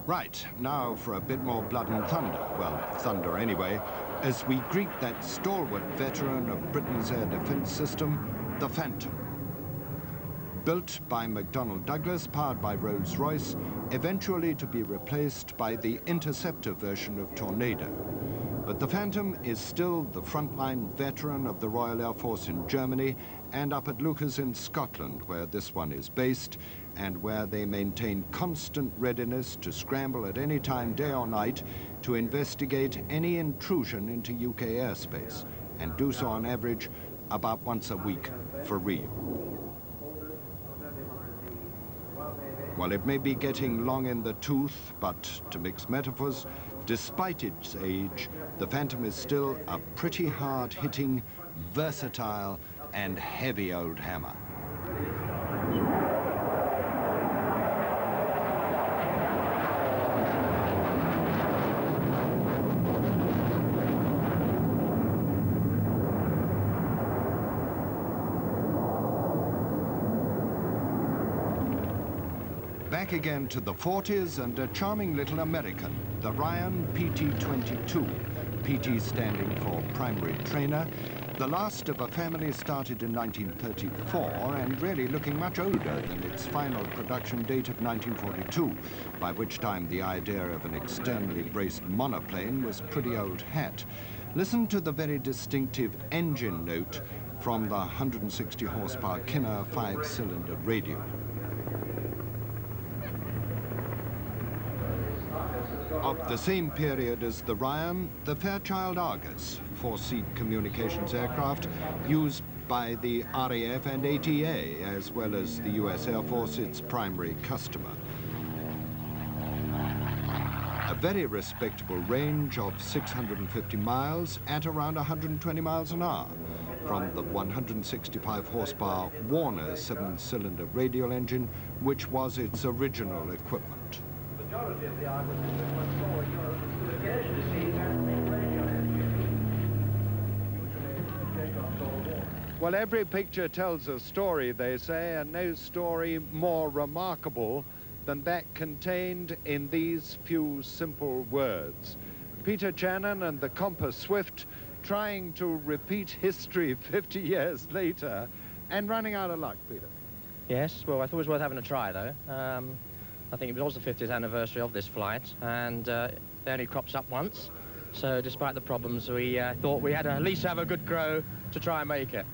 Right, now for a bit more blood and thunder. Well, thunder anyway, as we greet that stalwart veteran of Britain's air defense system, the Phantom. Built by McDonnell Douglas, powered by Rolls-Royce, eventually to be replaced by the interceptor version of Tornado. But the Phantom is still the frontline veteran of the Royal Air Force in Germany and up at Lucas in Scotland, where this one is based, and where they maintain constant readiness to scramble at any time, day or night, to investigate any intrusion into UK airspace, and do so on average about once a week for real. Well, it may be getting long in the tooth, but to mix metaphors, despite its age, the Phantom is still a pretty hard-hitting, versatile, and heavy old hammer. Back again to the 40s and a charming little American, the Ryan PT-22, PT standing for Primary Trainer, the last of a family started in 1934 and really looking much older than its final production date of 1942, by which time the idea of an externally braced monoplane was pretty old hat. Listen to the very distinctive engine note from the 160 horsepower Kinner 5-cylinder radio. Of the same period as the Ryan, the Fairchild Argus, 4-seat communications aircraft used by the RAF and ATA, as well as the US Air Force, its primary customer. A very respectable range of 650 miles at around 120 miles an hour from the 165 horsepower Warner 7-cylinder radial engine, which was its original equipment. Well, every picture tells a story, they say, and no story more remarkable than that contained in these few simple words. Peter Channon and the Compass Swift trying to repeat history 50 years later and running out of luck, Peter. Yes, well, I thought it was worth having a try, though. I think it was the 50th anniversary of this flight, and it only crops up once. So despite the problems, we thought we had to at least have a good go to try and make it.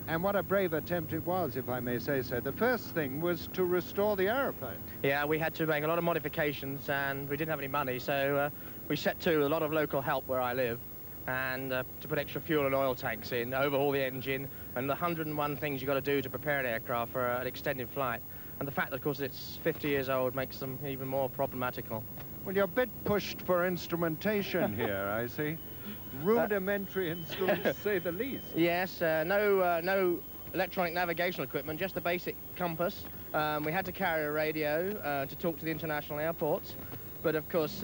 And what a brave attempt it was, if I may say so. The first thing was to restore the aeroplane. Yeah, we had to make a lot of modifications, and we didn't have any money, so we set to with a lot of local help where I live, and to put extra fuel and oil tanks in, overhaul the engine, and the 101 things you've got to do to prepare an aircraft for an extended flight. And the fact that, of course, it's 50 years old makes them even more problematical. Well, you're a bit pushed for instrumentation here, I see. Rudimentary instruments, to say the least. Yes, no electronic navigational equipment, just the basic compass. We had to carry a radio to talk to the international airports, but of course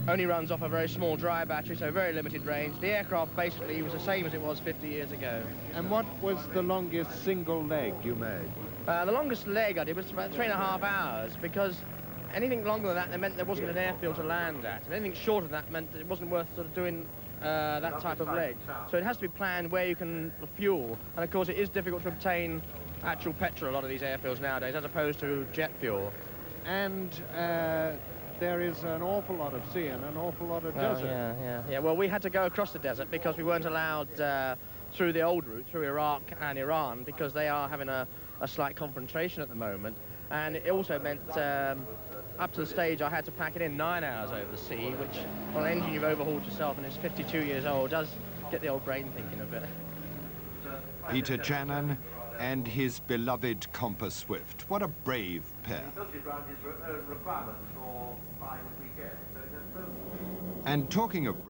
only runs off a very small dry battery, so very limited range. The aircraft basically was the same as it was 50 years ago. And what was the longest single leg you made? The longest leg I did was about 3.5 hours, because anything longer than that meant there wasn't an airfield to land at, and anything shorter than that meant that it wasn't worth sort of doing that type of leg. So it has to be planned where you can fuel, and of course it is difficult to obtain actual petrol a lot of these airfields nowadays, as opposed to jet fuel. And there is an awful lot of sea and an awful lot of desert. Yeah. Well, we had to go across the desert because we weren't allowed through the old route, through Iraq and Iran, because they are having a slight confrontation at the moment. And it also meant up to the stage I had to pack it in 9 hours over the sea, which on an engine you've overhauled yourself and is 52 years old does get the old brain thinking a bit. Peter Channon and his beloved Compass Swift. What a brave pair. And talking of